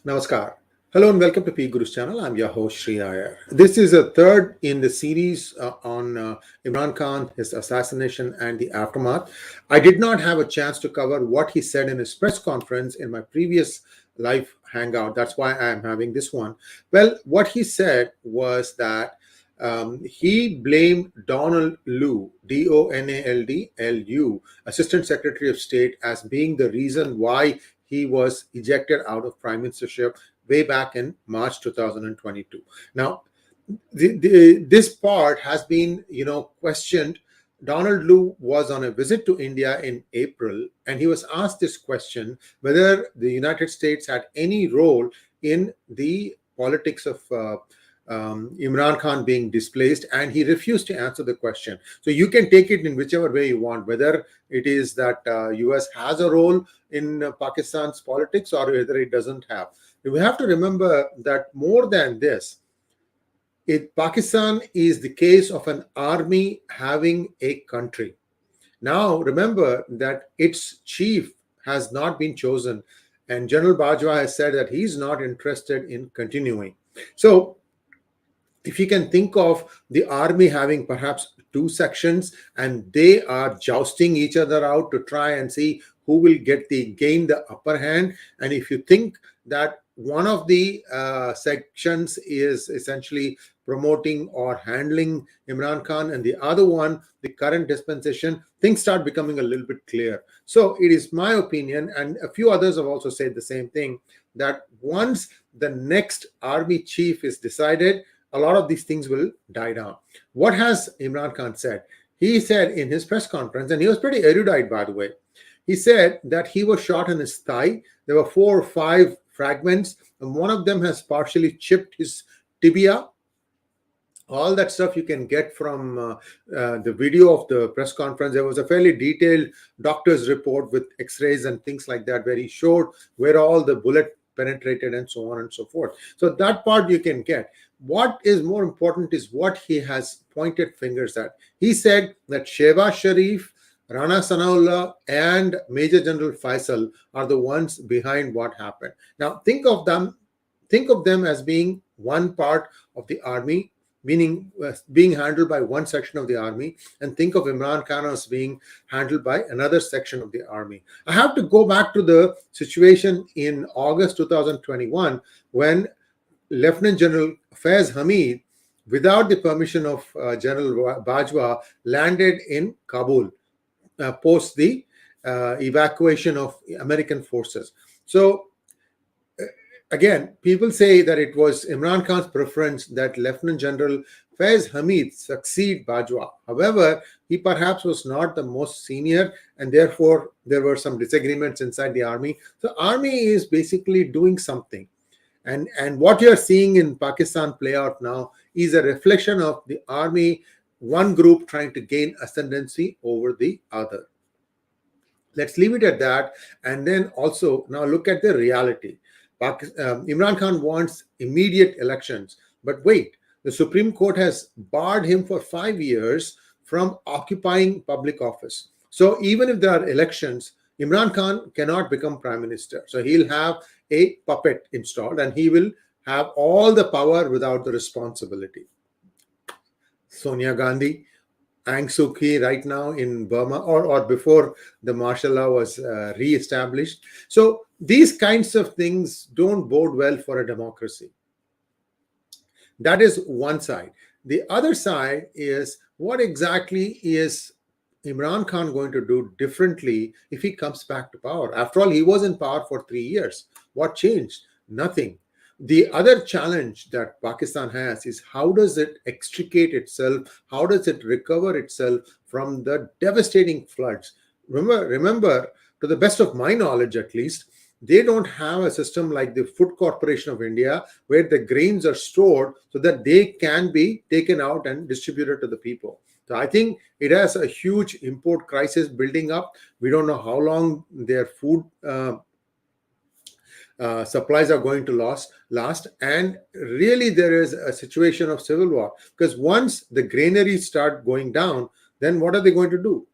Namaskar. Hello and welcome to P Guru's channel. I'm your host Sri Iyer. This is a third in the series on Imran Khan, his assassination, and the aftermath. I did not have a chance to cover what he said in his press conference in my previous live hangout. That's why I'm having this one. Well, what he said was that he blamed Donald Lu, Donaldlu, Assistant Secretary of State, as being the reason why he was ejected out of prime ministership way back in March 2022. Now, this part has been, questioned. Donald Lu was on a visit to India in April, and he was asked this question whether the United States had any role in the politics of Imran Khan being displaced, and he refused to answer the question. So you can take it in whichever way you want, whether it is that US has a role in Pakistan's politics or whether it doesn't have. We have to remember that more than this, Pakistan is the case of an army having a country. Now, remember that its chief has not been chosen, and General Bajwa has said that he's not interested in continuing. So, if you can think of the army having perhaps two sections and they are jousting each other out to try and see who will gain the upper hand, and if you think that one of the sections is essentially promoting or handling Imran Khan and the other one the current dispensation, things start becoming a little bit clear. So it is my opinion, and a few others have also said the same thing, that once the next army chief is decided, a lot of these things will die down. What has Imran Khan said? He said in his press conference, and he was pretty erudite, by the way, he said that he was shot in his thigh. There were 4 or 5 fragments, and one of them has partially chipped his tibia. All that stuff you can get from the video of the press conference. There was a fairly detailed doctor's report with x-rays and things like that, where he showed where all the bullet penetrated and so on and so forth. So that part you can get. What is more important is what he has pointed fingers at. He said that Shehbaz Sharif, Rana Sanaullah, and Major General Faisal are the ones behind what happened. Now think of them as being one part of the army, meaning being handled by one section of the army, and think of Imran Khan as being handled by another section of the army. I have to go back to the situation in August 2021 when Lieutenant General Faiz Hamid, without the permission of General Bajwa, landed in Kabul post the evacuation of American forces. So again, people say that it was Imran Khan's preference that Lieutenant General Faiz Hamid succeed Bajwa. However, he perhaps was not the most senior, and therefore there were some disagreements inside the army. So army is basically doing something. And what you're seeing in Pakistan play out now is a reflection of the army, one group trying to gain ascendancy over the other. Let's leave it at that. And then also now look at the reality. Imran Khan wants immediate elections. But wait, the Supreme Court has barred him for 5 years from occupying public office. So even if there are elections, Imran Khan cannot become prime minister. So he'll have a puppet installed and he will have all the power without the responsibility. Sonia Gandhi, Aung San Suu Kyi right now in Burma, or before the martial law was re-established. So these kinds of things don't bode well for a democracy. That is one side. The other side is, what exactly is Imran Khan going to do differently if he comes back to power? After all, he was in power for 3 years. What changed? Nothing. The other challenge that Pakistan has is, how does it extricate itself? How does it recover itself from the devastating floods? Remember, to the best of my knowledge at least, they don't have a system like the Food Corporation of India where the grains are stored so that they can be taken out and distributed to the people. So I think it has a huge import crisis building up. We don't know how long their food supplies are going to last, and really there is a situation of civil war, because once the granaries start going down, then what are they going to do?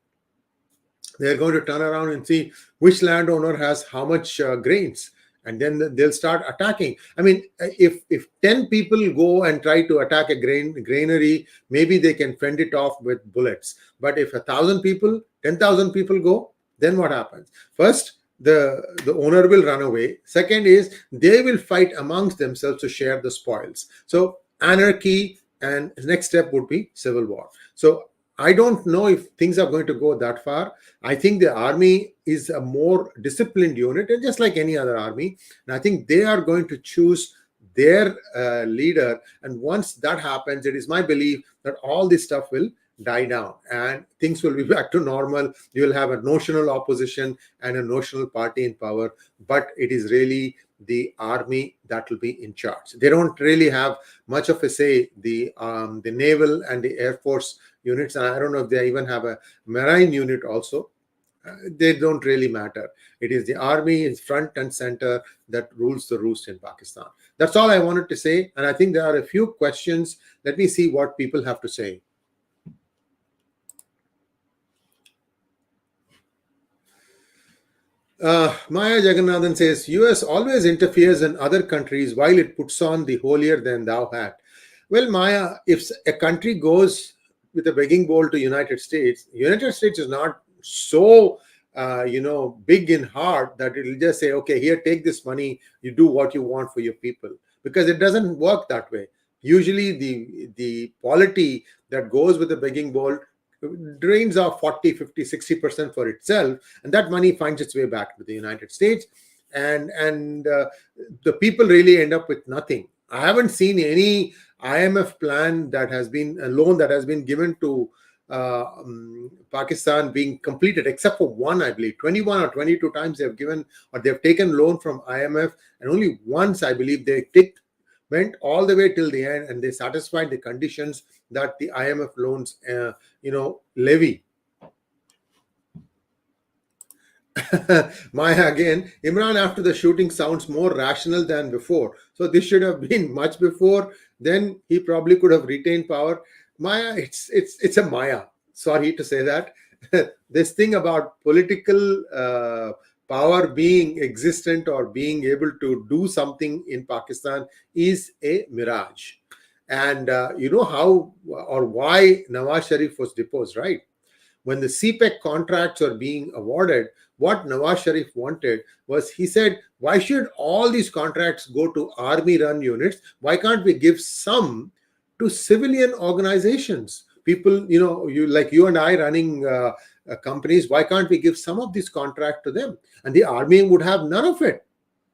They're going to turn around and see which landowner has how much grains, and then they'll start attacking. I mean, if 10 people go and try to attack a granary, maybe they can fend it off with bullets. But if 1,000 people, 10,000 people go, then what happens? First, the owner will run away. Second is they will fight amongst themselves to share the spoils. So anarchy, and the next step would be civil war. So I don't know if things are going to go that far. I think the army is a more disciplined unit, and just like any other army, and I think they are going to choose their leader. And once that happens, it is my belief that all this stuff will die down and things will be back to normal. You will have a notional opposition and a notional party in power, but it is really the army that will be in charge. They don't really have much of a say. The naval and the air force units, and I don't know if they even have a marine unit also. They don't really matter. It is the army is front and center that rules the roost in Pakistan. That's all I wanted to say, and I think there are a few questions. Let me see what people have to say. Maya Jagannathan says, US always interferes in other countries while it puts on the holier than thou hat. Well, Maya, if a country goes with a begging bowl to United States is not so, big in heart that it'll just say, okay, here, take this money, you do what you want for your people. Because it doesn't work that way. Usually the polity that goes with the begging bowl drains off 40, 50, 60% for itself, and that money finds its way back to the United States, and the people really end up with nothing. I haven't seen any IMF plan that has been a loan that has been given to Pakistan being completed, except for one, I believe. 21 or 22 times they've given or they've taken loan from IMF, and only once, I believe, went all the way till the end and they satisfied the conditions that the IMF loans, levy. Maya again, Imran after the shooting sounds more rational than before. So this should have been much before. Then he probably could have retained power. Maya, it's a Maya. Sorry to say that. This thing about political power being existent or being able to do something in Pakistan is a mirage. And you know how or why Nawaz Sharif was deposed, right? When the CPEC contracts are being awarded, what Nawaz Sharif wanted was, he said, why should all these contracts go to army run units? Why can't we give some to civilian organizations? People, you and I running companies, why can't we give some of this contract to them? And the army would have none of it.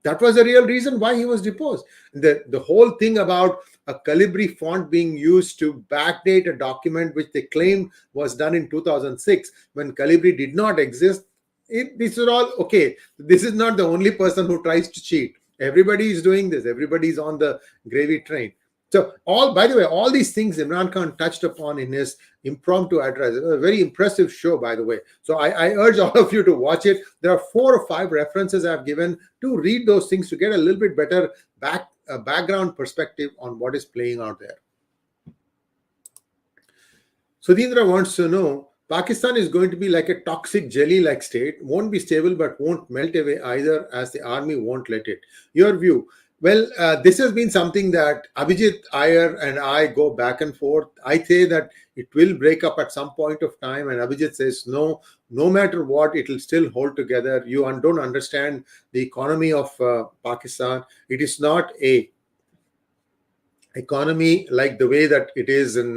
That was the real reason why he was deposed. The whole thing about a Calibri font being used to backdate a document which they claimed was done in 2006 when Calibri did not exist. These are all okay. This is not the only person who tries to cheat. Everybody is doing this. Everybody is on the gravy train. So, by the way, all these things Imran Khan touched upon in his impromptu address. It was a very impressive show, by the way. So I urge all of you to watch it. There are 4 or 5 references I've given to read those things to get a little bit better background perspective on what is playing out there. Sudhindra wants to know, Pakistan is going to be like a toxic jelly-like state, won't be stable but won't melt away either, as the army won't let it. Your view? Well, this has been something that Abhijit Iyer and I go back and forth. I say that it will break up at some point of time, and Abhijit says no matter what, it will still hold together. You don't understand the economy of Pakistan. It is not a economy like the way that it is in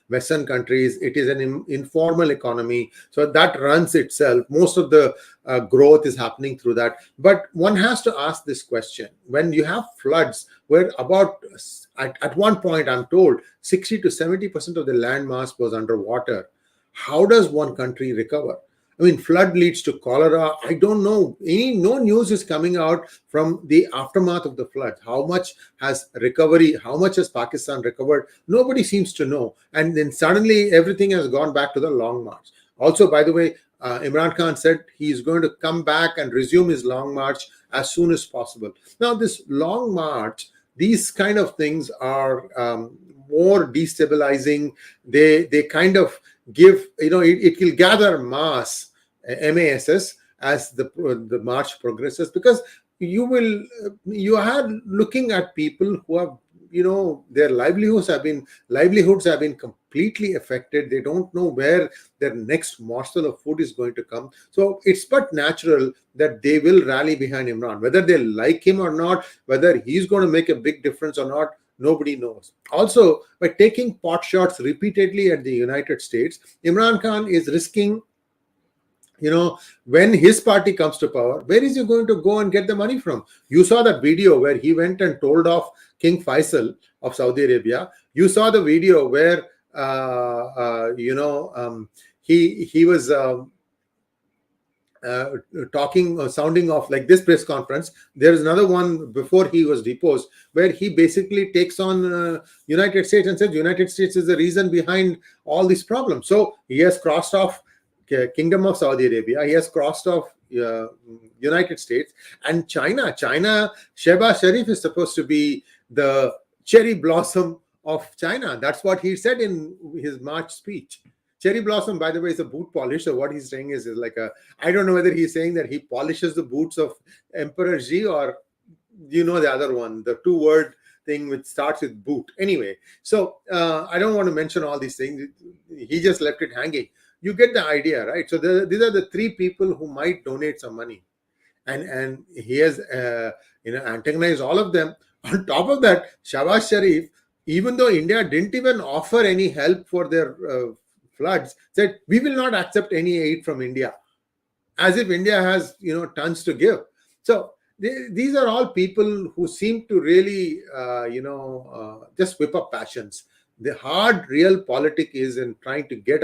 Western countries. It is an informal economy, so that runs itself. Most of the growth is happening through that. But one has to ask this question: when you have floods, where about at one point, I'm told 60 to 70% of the land mass was underwater, how does one country recover? I mean, flood leads to cholera. I don't know. No news is coming out from the aftermath of the flood. How much has Pakistan recovered? Nobody seems to know. And then suddenly everything has gone back to the long march. Also, by the way, Imran Khan said he's going to come back and resume his long march as soon as possible. Now, this long march, these kind of things are more destabilizing. They kind of give, it will gather mass, MASS, as the march progresses, because you are looking at people who have, their livelihoods have been completely affected. They don't know where their next morsel of food is going to come. So it's but natural that they will rally behind Imran, whether they like him or not, whether he's going to make a big difference or not. Nobody knows. Also, by taking pot shots repeatedly at the United States, Imran Khan is risking, when his party comes to power, where is he going to go and get the money from? You saw that video where he went and told off King Faisal of Saudi Arabia. You saw the video where he was talking or sounding off like this press conference. There is another one before he was deposed where he basically takes on United States and says United States is the reason behind all these problems. So he has crossed off Kingdom of Saudi Arabia, he has crossed off United States and China. Shehbaz Sharif is supposed to be the cherry blossom of China. That's what he said in his March speech. Cherry blossom, by the way, is a boot polish. So what he's saying is like I don't know whether he's saying that he polishes the boots of Emperor Xi, or the other one, the two-word thing which starts with boot. Anyway, so I don't want to mention all these things. He just left it hanging. You get the idea, right? So these are the three people who might donate some money, and he has antagonized all of them. On top of that, Shehbaz Sharif, even though India didn't even offer any help for their floods, said we will not accept any aid from India, as if India has tons to give. So these are all people who seem to really just whip up passions. The hard real politic is in trying to get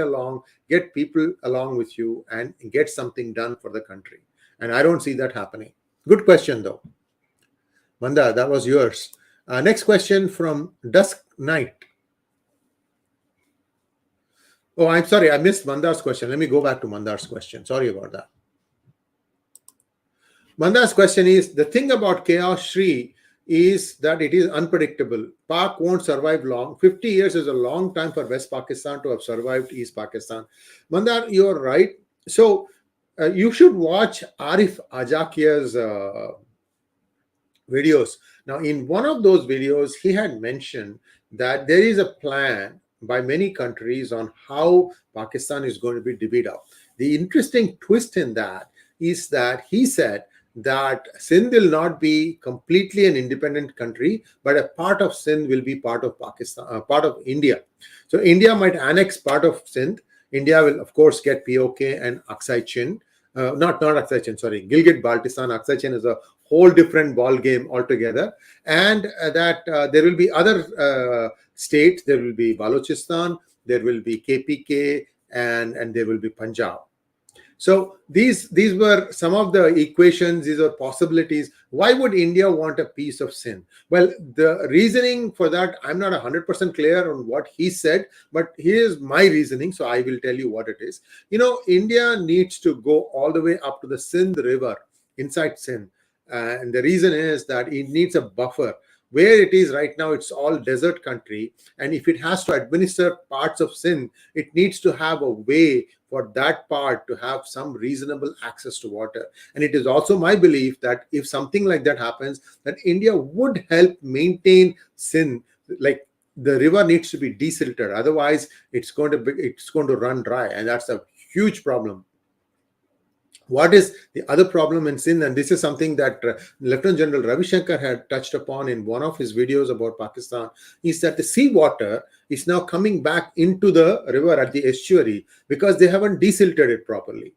people along with you and get something done for the country, and I don't see that happening. Good question though, Manda, that was yours. Next question from Dusk Night. Oh, I'm sorry, I missed Mandar's question. Let me go back to Mandar's question. Sorry about that. Mandar's question is, the thing about Chaos Shri is that it is unpredictable. Pak won't survive long. 50 years is a long time for West Pakistan to have survived East Pakistan. Mandar, you're right. So you should watch Arif Ajakia's videos. Now, in one of those videos, he had mentioned that there is a plan by many countries on how Pakistan is going to be divvied up. The interesting twist in that is that he said that Sindh will not be completely an independent country, but a part of Sindh will be part of Pakistan, part of India. So India might annex part of Sindh. India will, of course, get POK and Aksai Chin. Not Aksai Chin, sorry, Gilgit Baltistan. Aksai Chin is a whole different ball game altogether. And that there will be other states. There will be Balochistan, there will be KPK, and there will be Punjab. So these were some of the equations, these are possibilities. Why would India want a piece of Sindh? Well, the reasoning for that, I'm not 100% clear on what he said, but here's my reasoning, so I will tell you what it is. India needs to go all the way up to the Sindh River, inside Sindh. And the reason is that it needs a buffer. Where it is right now, it's all desert country. And if it has to administer parts of Sindh, it needs to have a way for that part to have some reasonable access to water. And it is also my belief that if something like that happens, that India would help maintain Sindh. Like, the river needs to be desilted. Otherwise, it's going to run dry. And that's a huge problem. What is the other problem in Sindh? And this is something that Lieutenant General Ravi Shankar had touched upon in one of his videos about Pakistan, is that the seawater is now coming back into the river at the estuary because they haven't desilted it properly.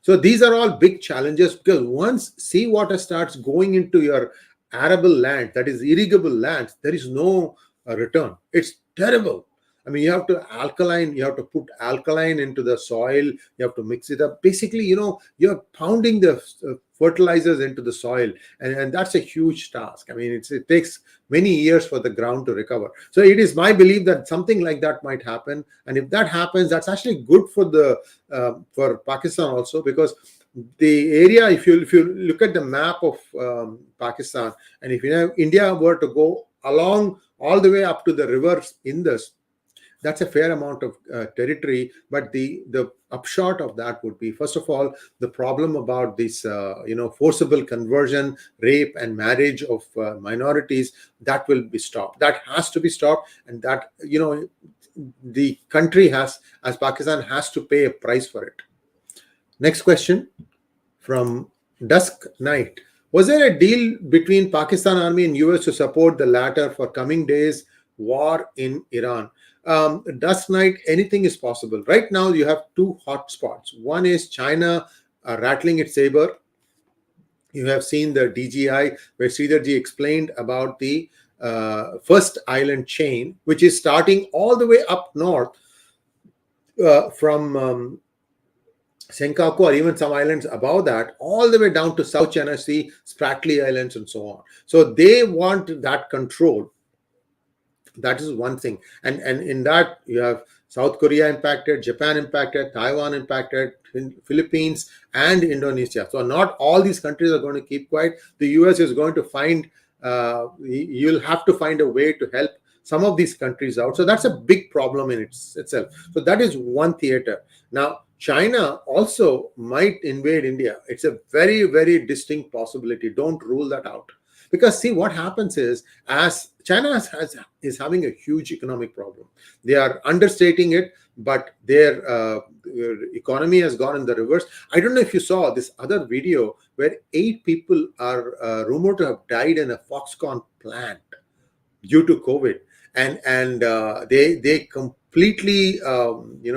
So these are all big challenges, because once seawater starts going into your arable land, that is irrigable land, there is no return. It's terrible. I mean, you have to put alkaline into the soil, you have to mix it up. Basically, you're pounding the fertilizers into the soil, and that's a huge task. I mean, it takes many years for the ground to recover. So it is my belief that something like that might happen. And if that happens, that's actually good for Pakistan also, because the area, if you look at the map of Pakistan, and if India were to go along all the way up to the river Indus, That's a fair amount of territory. But the upshot of that would be, first of all, the problem about this forcible conversion, rape, and marriage of minorities, that will be stopped. That has to be stopped, and that the country has, as Pakistan, has to pay a price for it. Next question from Dusk Night. Was there a deal between Pakistan Army and US to support the latter for coming days war in Iran? Dusk Night, anything is possible. Right now, you have two hot spots. One is China rattling its saber. You have seen the DGI, where Sridharji explained about the first island chain, which is starting all the way up north from Senkaku, or even some islands above that, all the way down to South China Sea, Spratly Islands, and so on. So they want that control. That is one thing. And in that, you have South Korea impacted, Japan impacted, Taiwan impacted, Philippines, and Indonesia. So not all these countries are going to keep quiet. The US is going to find, you'll have to find a way to help some of these countries out. So that's a big problem in itself. So that is one theater. Now, China also might invade India. It's a very, very distinct possibility. Don't rule that out. Because see, what happens is, as China is having a huge economic problem. They are understating it, but their economy has gone in the reverse. I don't know if you saw this other video where 8 people are rumored to have died in a Foxconn plant due to COVID, and they completely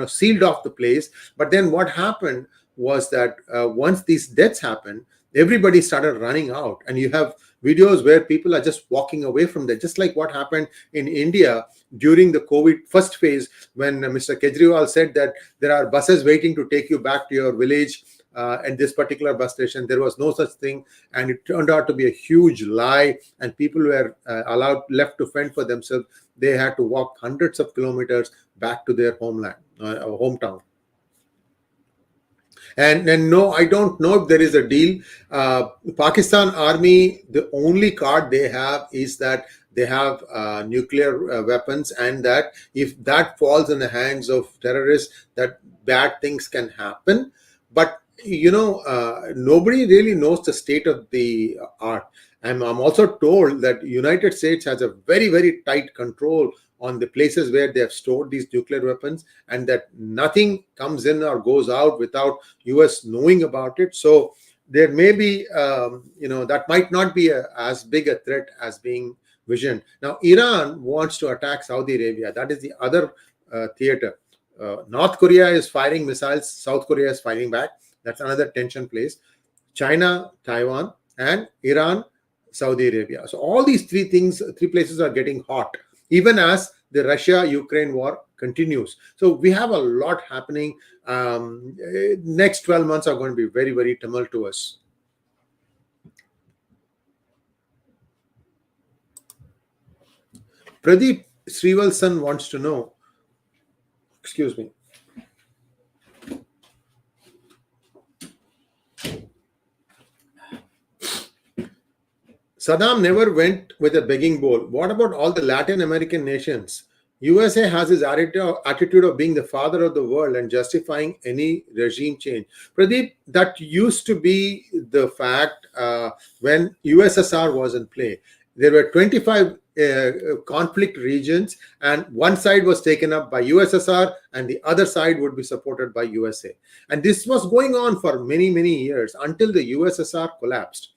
sealed off the place. But then what happened was that once these deaths happened, everybody started running out, and you have videos where people are just walking away from there, just like what happened in India during the COVID first phase, when Mr. Kejriwal said that there are buses waiting to take you back to your village at this particular bus station. There was no such thing, and it turned out to be a huge lie, and people were left to fend for themselves. They had to walk hundreds of kilometers back to their homeland, hometown. And no, I don't know if there is a deal. Pakistan Army, the only card they have is that they have nuclear weapons, and that if that falls in the hands of terrorists, that bad things can happen. But nobody really knows the state of the art. And I'm also told that United States has a very, very tight control on the places where they have stored these nuclear weapons, and that nothing comes in or goes out without US knowing about it. So there may be, that might not be as big a threat as being visioned. Now, Iran wants to attack Saudi Arabia. That is the other theater. North Korea is firing missiles. South Korea is firing back. That's another tension place. China, Taiwan, and Iran, Saudi Arabia. So all these three places are getting hot, even as the Russia-Ukraine war continues. So we have a lot happening. Next 12 months are going to be very, very tumultuous. Pradeep Srivalsan wants to know, excuse me, Saddam never went with a begging bowl. What about all the Latin American nations? USA has his attitude of being the father of the world and justifying any regime change. Pradeep, that used to be the fact when USSR was in play. There were 25 conflict regions, and one side was taken up by USSR and the other side would be supported by USA. And this was going on for many, many years until the USSR collapsed.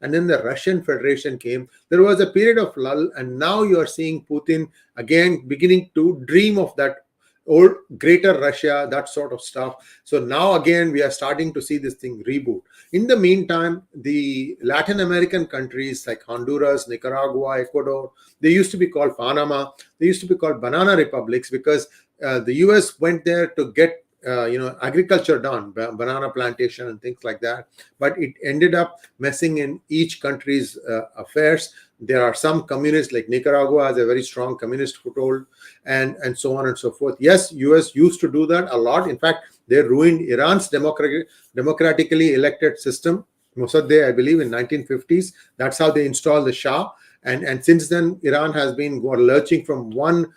And then the Russian Federation came. There was a period of lull, and now you are seeing Putin again beginning to dream of that old greater Russia, that sort of stuff. So now again, we are starting to see this thing reboot. In the meantime, the Latin American countries like Honduras, Nicaragua, Ecuador, they used to be called Panama. They used to be called banana republics because the US went there to get agriculture done, banana plantation and things like that. But it ended up messing in each country's affairs. There are some communists, like Nicaragua has a very strong communist foothold, and so on and so forth. Yes, US used to do that a lot. In fact, they ruined Iran's democratically elected system, Mossadegh, I believe, in 1950s. That's how they installed the Shah. And since then, Iran has been lurching from one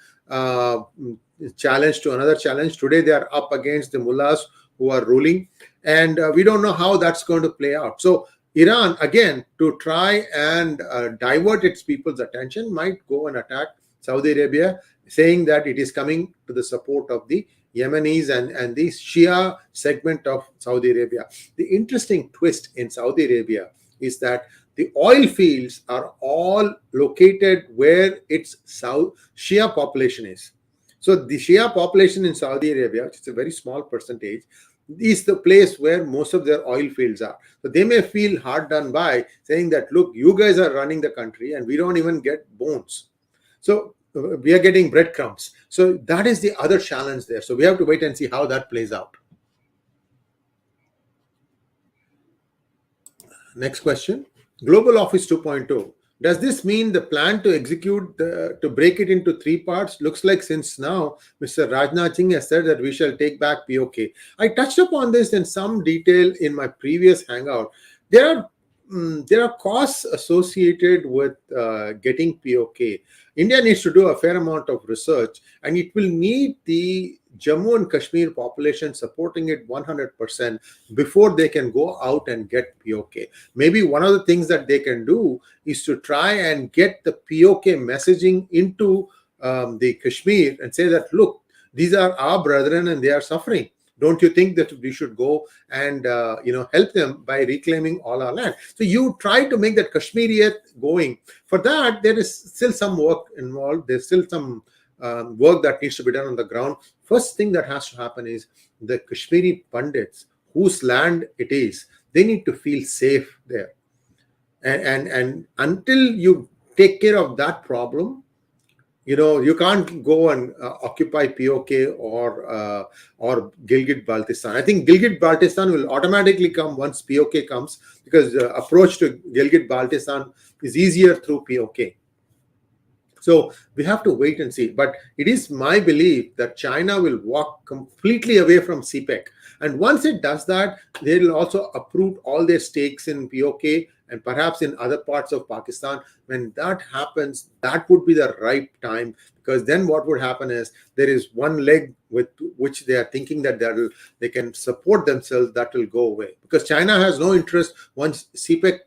challenge to another challenge. Today they are up against the mullahs who are ruling, and we don't know how that's going to play out. So Iran, again, to try and divert its people's attention, might go and attack Saudi Arabia, saying that it is coming to the support of the Yemenis and the Shia segment of Saudi Arabia. The interesting twist in Saudi Arabia is that the oil fields are all located where its South Shia population is. So the Shia population in Saudi Arabia, which is a very small percentage, is the place where most of their oil fields are. So they may feel hard done by, saying that, look, you guys are running the country and we don't even get bones. So we are getting breadcrumbs. So that is the other challenge there. So we have to wait and see how that plays out. Next question. Global Office 2.0. Does this mean the plan to execute to break it into three parts? Looks like since now Mr. Rajnath Singh has said that we shall take back POK. I touched upon this in some detail in my previous hangout. There are there are costs associated with getting POK. India needs to do a fair amount of research, and it will need the Jammu and Kashmir population supporting it 100% before they can go out and get POK. Maybe one of the things that they can do is to try and get the POK messaging into the Kashmir and say that, look, these are our brethren and they are suffering. Don't you think that we should go and help them by reclaiming all our land? So you try to make that Kashmiriyat going. For that, there is still some work involved. There's still some work that needs to be done on the ground. First thing that has to happen is the Kashmiri Pandits, whose land it is, they need to feel safe there. And until you take care of that problem, you can't go and occupy POK or Gilgit-Baltistan. I think Gilgit-Baltistan will automatically come once POK comes, because the approach to Gilgit-Baltistan is easier through POK. So we have to wait and see. But it is my belief that China will walk completely away from CPEC. And once it does that, they will also uproot all their stakes in POK and perhaps in other parts of Pakistan. When that happens, that would be the right time, because then what would happen is there is one leg with which they are thinking that they can support themselves, that will go away. Because China has no interest once CPEC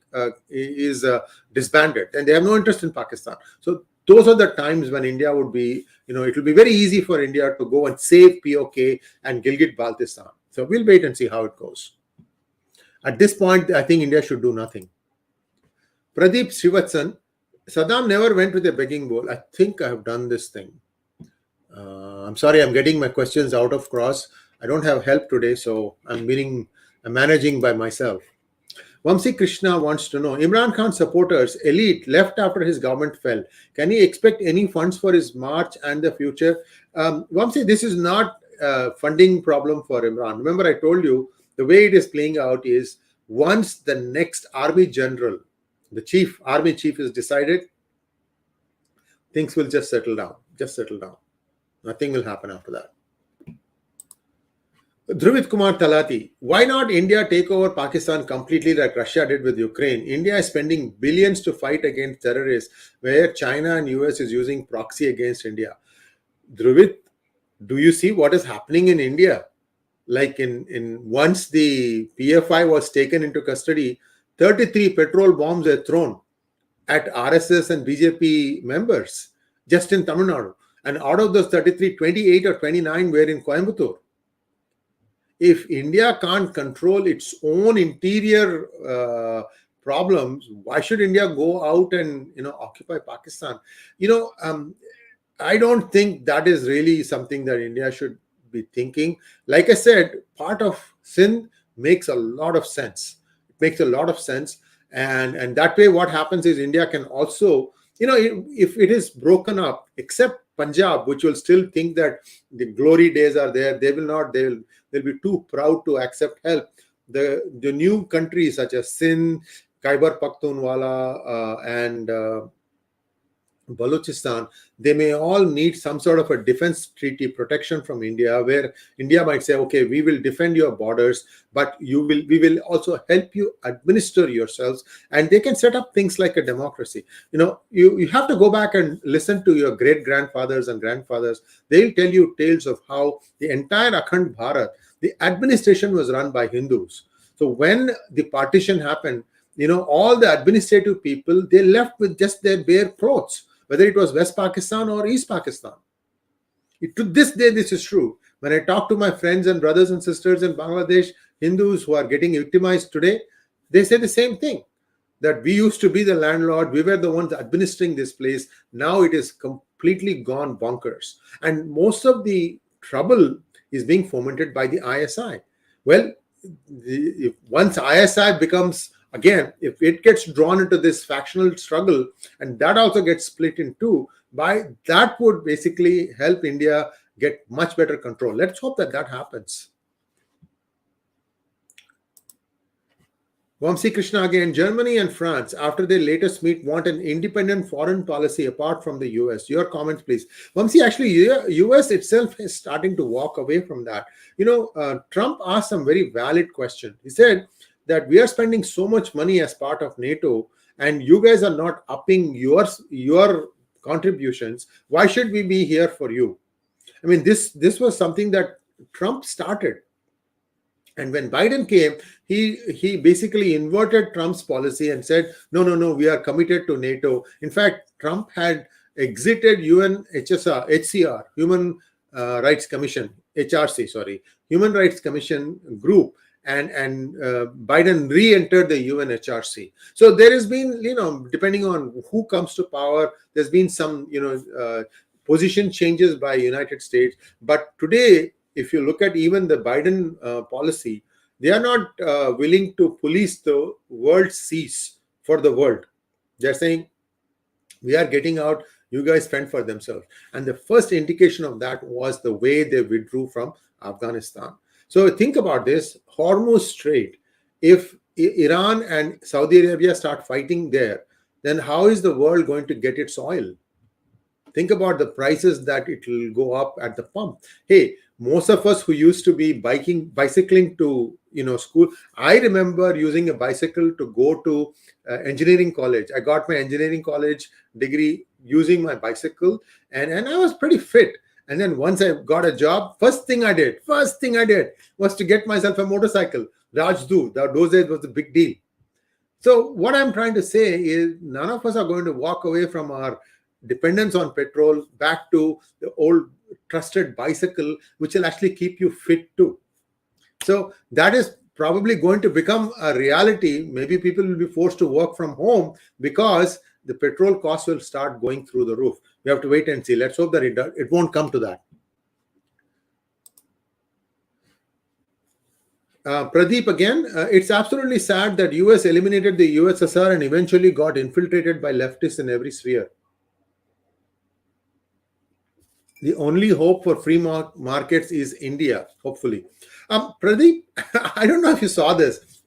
is disbanded, and they have no interest in Pakistan. So those are the times when India would be, it will be very easy for India to go and save POK and Gilgit-Baltistan. So we'll wait and see how it goes. At this point, I think India should do nothing. Pradeep Srivatsan, Saddam never went with a begging bowl. I think I have done this thing. I'm sorry, I'm getting my questions out of cross. I don't have help today, so I'm managing by myself. Vamsi Krishna wants to know, Imran Khan supporters, elite, left after his government fell. Can he expect any funds for his march and the future? Vamsi, this is not a funding problem for Imran. Remember, I told you the way it is playing out is once the next army general, the army chief is decided, things will just settle down. Nothing will happen after that. Dhruvit Kumar Talati, why not India take over Pakistan completely like Russia did with Ukraine? India is spending billions to fight against terrorists, where China and US is using proxy against India. Dhruvit, do you see what is happening in India? Like in once the PFI was taken into custody, 33 petrol bombs were thrown at RSS and BJP members just in Tamil Nadu. And out of those 33, 28 or 29 were in Coimbatore. If India can't control its own interior problems, why should India go out and occupy Pakistan? I don't think that is really something that India should be thinking. Like I said, part of Sindh makes a lot of sense. It makes a lot of sense, and that way, what happens is India can also, if it is broken up, except Punjab, which will still think that the glory days are there, they will not. They'll be too proud to accept help. The new countries such as Sindh, Khyber Pakhtunwala, and Balochistan, they may all need some sort of a defense treaty protection from India, where India might say, okay, we will defend your borders, but we will also help you administer yourselves, and they can set up things like a democracy. You have to go back and listen to your great grandfathers and grandfathers. They'll tell you tales of how the entire Akhand Bharat, the administration was run by Hindus. So when the partition happened, all the administrative people, they left with just their bare clothes, whether it was West Pakistan or East Pakistan. To this day, this is true. When I talk to my friends and brothers and sisters in Bangladesh, Hindus who are getting victimized today, they say the same thing, that we used to be the landlord, we were the ones administering this place. Now it is completely gone bonkers. And most of the trouble is being fomented by the ISI. Well, if once ISI becomes, again, if it gets drawn into this factional struggle, and that also gets split in two, by that would basically help India get much better control. Let's hope that that happens. Vamsi Krishna again, Germany and France, after their latest meet, want an independent foreign policy apart from the US. Your comments, please. Vamsi, actually, US itself is starting to walk away from that. Trump asked some very valid question. He said that we are spending so much money as part of NATO, and you guys are not upping your contributions. Why should we be here for you? I mean, this was something that Trump started. And when Biden came, he basically inverted Trump's policy and said, no, we are committed to NATO. In fact, Trump had exited HCR, Human Rights Commission, HRC, sorry, Human Rights Commission group, and Biden re-entered the UNHRC. So there has been, depending on who comes to power, there's been some, position changes by United States. But today, if you look at even the Biden policy, they are not willing to police the world seas for the world. They're saying, we are getting out, you guys fend for themselves. And the first indication of that was the way they withdrew from Afghanistan. So think about this, Hormuz Strait. If Iran and Saudi Arabia start fighting there, then how is the world going to get its oil? Think about the prices that it will go up at the pump. Hey, most of us who used to be bicycling to school, I remember using a bicycle to go to engineering college. I got my engineering college degree using my bicycle, and I was pretty fit. And then once I got a job, first thing I did was to get myself a motorcycle. Rajdu, those days was a big deal. So what I'm trying to say is, none of us are going to walk away from our dependence on petrol back to the old trusted bicycle, which will actually keep you fit too. So that is probably going to become a reality. Maybe people will be forced to work from home because the petrol costs will start going through the roof. We have to wait and see. Let's hope that it won't come to that. Pradeep again, it's absolutely sad that US eliminated the USSR and eventually got infiltrated by leftists in every sphere. The only hope for free markets is India, hopefully. Pradeep, I don't know if you saw this.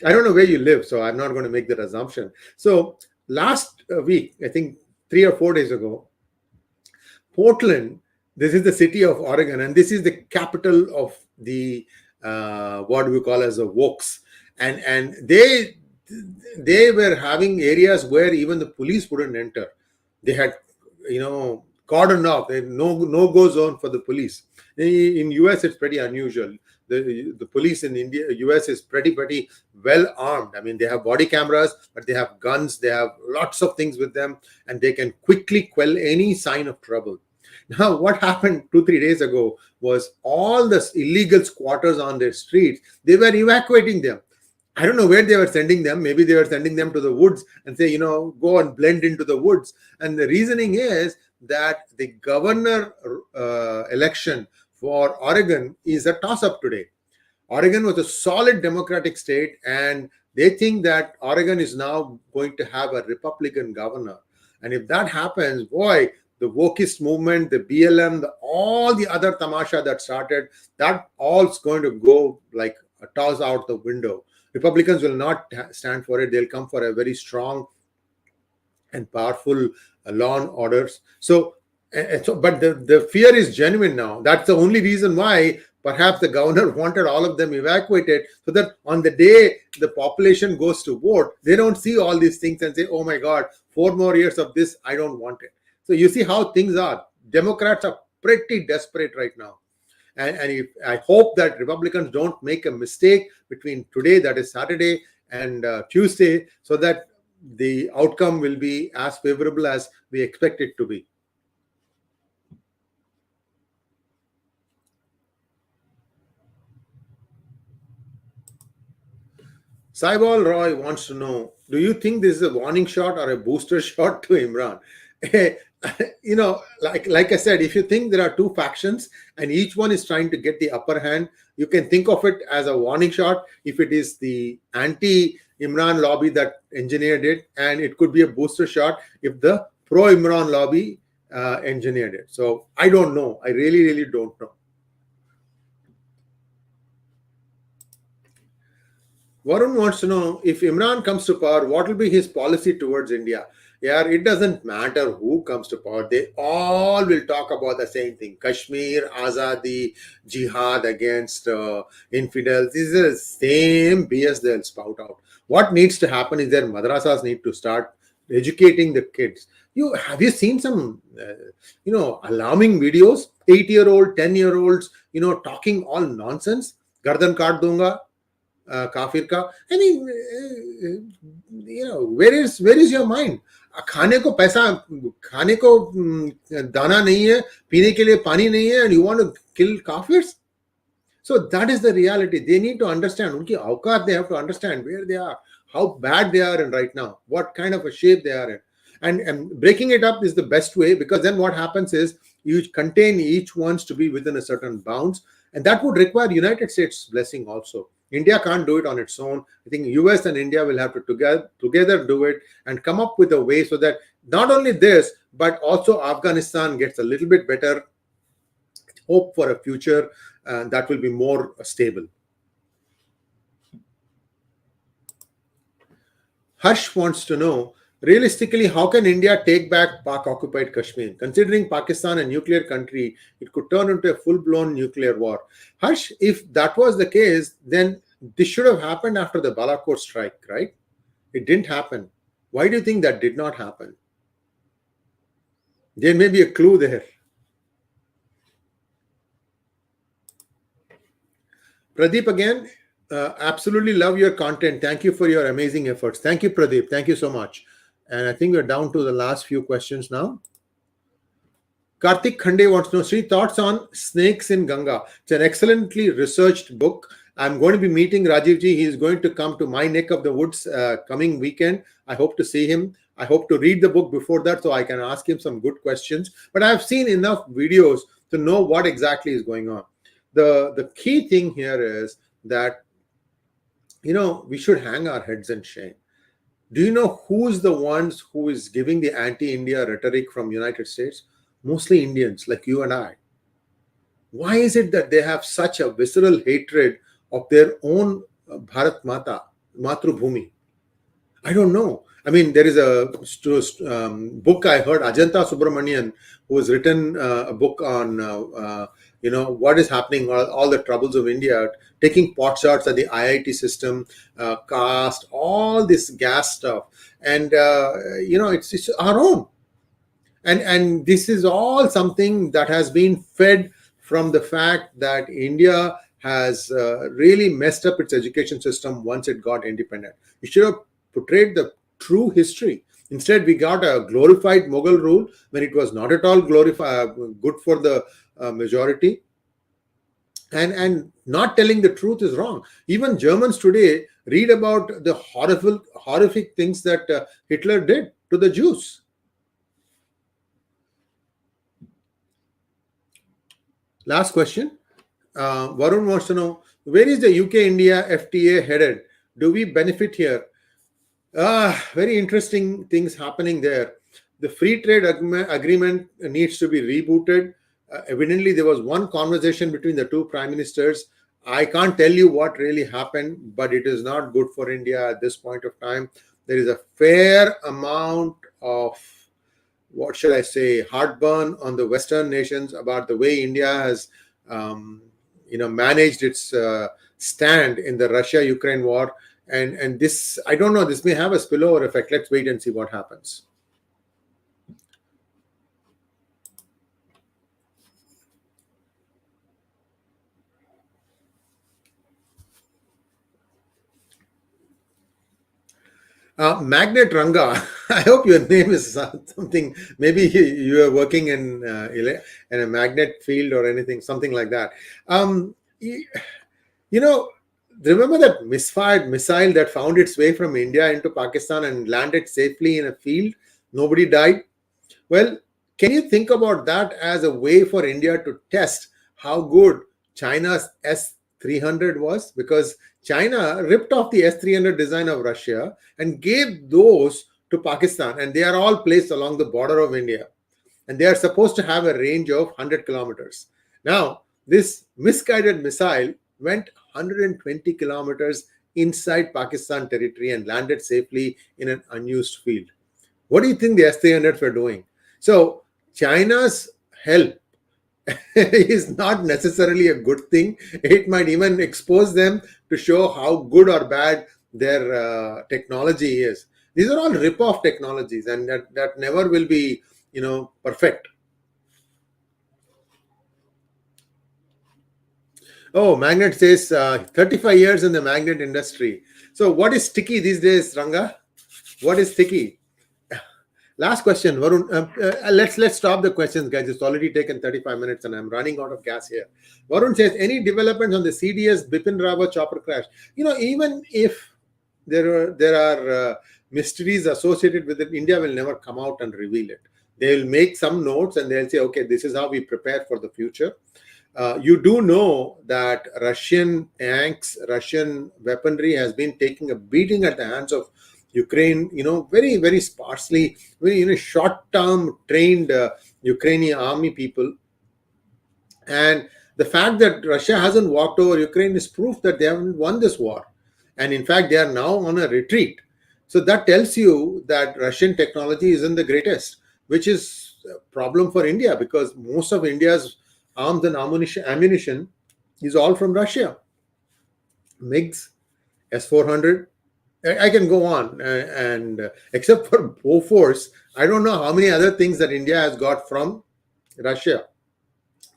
I don't know where you live, so I'm not going to make that assumption. So last week, I think 3 or 4 days ago, Portland, this is the city of Oregon, and this is the capital of the what we call as the wokes. And they were having areas where even the police wouldn't enter. They had, cordoned off. No go zone for the police. In US, it's pretty unusual. The police in US is pretty well armed. I mean, they have body cameras, but they have guns. They have lots of things with them, and they can quickly quell any sign of trouble. Now, what happened 2-3 days ago was all the illegal squatters on their streets, they were evacuating them. I don't know where they were sending them. Maybe they were sending them to the woods and say, go and blend into the woods. And the reasoning is that the governor election for Oregon is a toss-up today. Oregon was a solid Democratic state, and they think that Oregon is now going to have a Republican governor. And if that happens, boy, the wokist movement, the BLM, all the other tamasha that started, that all's going to go like a toss out the window. Republicans will not stand for it. They'll come for a very strong and powerful law and orders. But the fear is genuine now. That's the only reason why perhaps the governor wanted all of them evacuated, so that on the day the population goes to vote, they don't see all these things and say, oh my God, 4 more years of this, I don't want it. So you see how things are. Democrats are pretty desperate right now. And if, I hope that Republicans don't make a mistake between today, that is Saturday, and Tuesday, so that the outcome will be as favorable as we expect it to be. Saibal Roy wants to know, do you think this is a warning shot or a booster shot to Imran? Like I said, if you think there are two factions and each one is trying to get the upper hand, you can think of it as a warning shot if it is the anti Imran lobby that engineered it, and it could be a booster shot if the pro Imran lobby engineered it. So I don't know. I really, really don't know. Varun wants to know, if Imran comes to power, what will be his policy towards India? Yeah, it doesn't matter who comes to power. They all will talk about the same thing: Kashmir, Azadi, jihad against infidels. This is the same BS they'll spout out. What needs to happen is their madrasas need to start educating the kids. Have you seen some alarming videos? 8-year-old, 10-year-olds, talking all nonsense. Gardan kaat dunga, काफिर का. I mean, where is your mind? खाने को पैसा, खाने को दाना नहीं है, पीने के लिए पानी नहीं है, and you want to kill kafirs? So that is the reality. They need to understand. उनकी औकात, they have to understand where they are, how bad they are in right now, what kind of a shape they are in. And breaking it up is the best way, because then what happens is you contain each ones to be within a certain bounds, and that would require United States blessing also. India can't do it on its own. I think US and India will have to together do it and come up with a way so that not only this, but also Afghanistan gets a little bit better hope for a future that will be more stable. Harsh wants to know, realistically, how can India take back Pak-occupied Kashmir? Considering Pakistan a nuclear country, it could turn into a full-blown nuclear war. Harsh, if that was the case, then this should have happened after the Balakot strike, right? It didn't happen. Why do you think that did not happen? There may be a clue there. Pradeep again, absolutely love your content. Thank you for your amazing efforts. Thank you, Pradeep. Thank you so much. And I think we're down to the last few questions now. Karthik Khande wants to know, Sri, thoughts on snakes in Ganga. It's an excellently researched book. I'm going to be meeting Rajiv ji. He's going to come to my neck of the woods coming weekend. I hope to see him. I hope to read the book before that so I can ask him some good questions. But I've seen enough videos to know what exactly is going on. The key thing here is that, we should hang our heads in shame. Do you know who's the ones who is giving the anti-India rhetoric from United States? Mostly Indians like you and I. Why is it that they have such a visceral hatred of their own Bharat Mata, Matrubhumi? I don't know. I mean, there is a book I heard, Ajanta Subramanian, who has written a book on, what is happening, all the troubles of India, taking pot shots at the IIT system, caste, all this gas stuff. And, it's our own. And this is all something that has been fed from the fact that India has really messed up its education system once it got independent. It should have portrayed the true history. Instead, we got a glorified Mughal rule when it was not at all good for the majority. And not telling the truth is wrong. Even Germans today read about the horrific things that Hitler did to the Jews. Last question. Varun wants to know, where is the UK-India FTA headed? Do we benefit here? Very interesting things happening there. The free trade agreement needs to be rebooted. Evidently, there was one conversation between the two prime ministers. I can't tell you what really happened, but it is not good for India at this point of time. There is a fair amount of, what should I say, heartburn on the Western nations about the way India has, um, managed its stand in the Russia-Ukraine war. And this, I don't know, this may have a spillover effect. Let's wait and see what happens. Magnet Ranga, I hope your name is something. Maybe you are working in a magnet field or anything, something like that. Y- you know, Remember that misfired missile that found its way from India into Pakistan and landed safely in a field? Nobody died. Well, can you think about that as a way for India to test how good China's S 300 was? Because China ripped off the S 300 design of Russia and gave those to Pakistan, and they are all placed along the border of India. And they are supposed to have a range of 100 kilometers. Now, this misguided missile went 120 kilometers inside Pakistan territory and landed safely in an unused field. What do you think the S-300s were doing? So China's help is not necessarily a good thing. It might even expose them to show how good or bad their technology is. These are all rip-off technologies, and that never will be, perfect. Oh, Magnet says 35 years in the magnet industry. So what is sticky these days, Ranga? What is sticky? Last question, Varun. Let's stop the questions, guys. It's already taken 35 minutes, and I'm running out of gas here. Varun says, any developments on the CDS Bipin Rawat chopper crash? Even if there are mysteries associated with it, India will never come out and reveal it. They will make some notes and they'll say, okay, this is how we prepare for the future. You do know that Russian tanks, Russian weaponry has been taking a beating at the hands of Ukraine, very, very sparsely, very, short-term trained Ukrainian army people. And the fact that Russia hasn't walked over Ukraine is proof that they haven't won this war. And in fact, they are now on a retreat. So that tells you that Russian technology isn't the greatest, which is a problem for India because most of India's arms and ammunition is all from Russia. MiGs, S-400, I can go on, and except for Bofors, I don't know how many other things that India has got from Russia.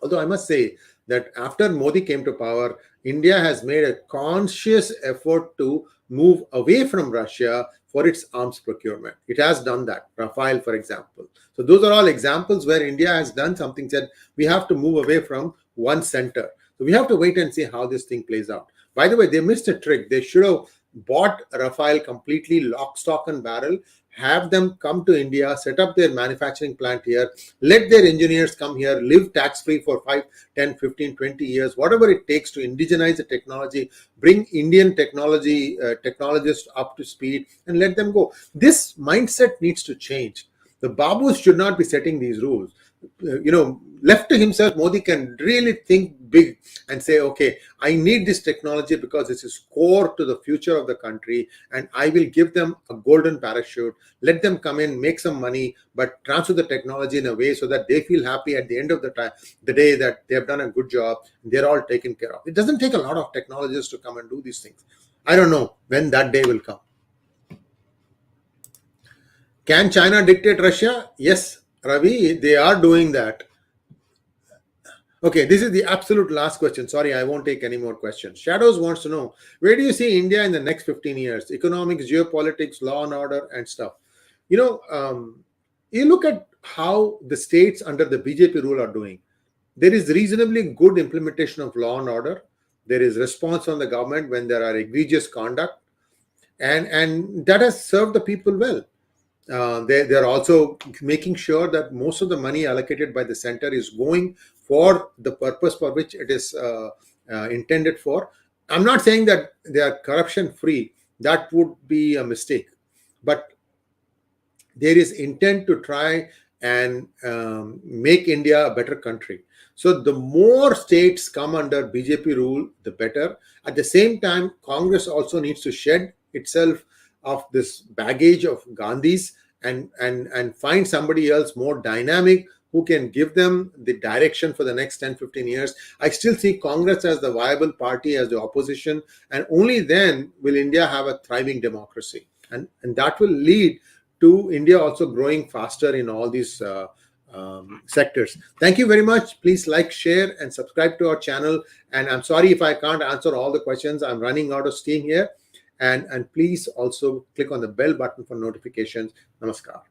Although I must say that after Modi came to power, India has made a conscious effort to move away from Russia for its arms procurement. It has done that. Rafale, for example. So those are all examples where India has done something, said we have to move away from one center. So we have to wait and see how this thing plays out. By the way, they missed a trick. They should have bought Rafale completely lock, stock, and barrel, have them come to India, set up their manufacturing plant here, let their engineers come here, live tax-free for 5, 10, 15, 20 years, whatever it takes to indigenize the technology, bring Indian technologists up to speed, and let them go. This mindset needs to change. The Babus should not be setting these rules. Left to himself, Modi can really think big and say, okay, I need this technology because this is core to the future of the country, and I will give them a golden parachute. Let them come in, make some money, but transfer the technology in a way so that they feel happy at the end of the day that they have done a good job. They're all taken care of. It doesn't take a lot of technologists to come and do these things. I don't know when that day will come. Can China dictate Russia? Yes, Ravi, they are doing that. Okay, this is the absolute last question. Sorry, I won't take any more questions. Shadows wants to know, where do you see India in the next 15 years? Economics, geopolitics, law and order, and stuff. You know, you look at how the states under the BJP rule are doing. There is reasonably good implementation of law and order. There is response from the government when there are egregious conduct, and that has served the people well. They're also making sure that most of the money allocated by the center is going for the purpose for which it is intended for. I'm not saying that they are corruption free. That would be a mistake. But there is intent to try and make India a better country. So the more states come under BJP rule, the better. At the same time, Congress also needs to shed itself of this baggage of Gandhi's and find somebody else more dynamic who can give them the direction for the next 10-15 years. I still see Congress as the viable party, as the opposition, and only then will India have a thriving democracy. And that will lead to India also growing faster in all these sectors. Thank you very much. Please like, share, and subscribe to our channel. And I'm sorry if I can't answer all the questions. I'm running out of steam here. And please also click on the bell button for notifications. Namaskar.